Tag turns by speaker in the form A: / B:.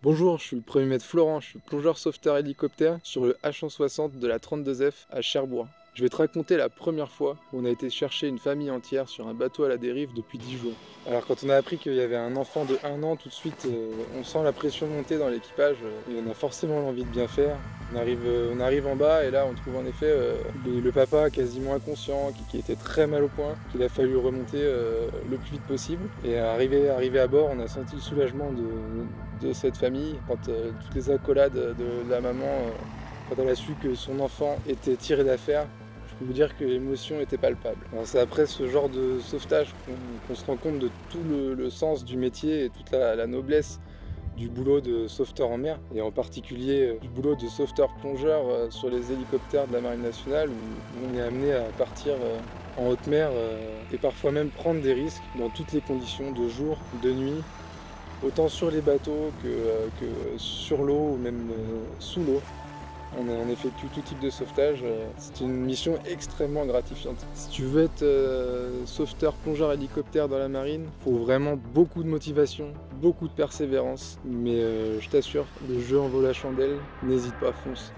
A: Bonjour, je suis le premier maître Florent, je suis plongeur sauveteur hélicoptère sur le H160 de la 32F à Cherbourg. Je vais te raconter la première fois où on a été chercher une famille entière sur un bateau à la dérive depuis 10 jours. Alors quand on a appris qu'il y avait un enfant de 1 an, tout de suite on sent la pression monter dans l'équipage et on a forcément l'envie de bien faire. On arrive en bas et là on trouve en effet le papa quasiment inconscient, qui était très mal au point, qu'il a fallu remonter le plus vite possible. Et arrivé à bord, on a senti le soulagement de cette famille quand toutes les accolades de la maman, quand elle a su que son enfant était tiré d'affaire. Je peux vous dire que l'émotion était palpable. C'est après ce genre de sauvetage qu'on se rend compte de tout le sens du métier et toute la noblesse du boulot de sauveteur en mer, et en particulier du boulot de sauveteur-plongeur sur les hélicoptères de la Marine nationale, où on est amené à partir en haute mer et parfois même prendre des risques dans toutes les conditions, de jour, de nuit, autant sur les bateaux que sur l'eau ou même sous l'eau. On effectue tout type de sauvetage, c'est une mission extrêmement gratifiante. Si tu veux être sauveteur, plongeur, hélicoptère dans la marine, il faut vraiment beaucoup de motivation, beaucoup de persévérance, mais je t'assure, le jeu en vaut la chandelle, n'hésite pas, fonce.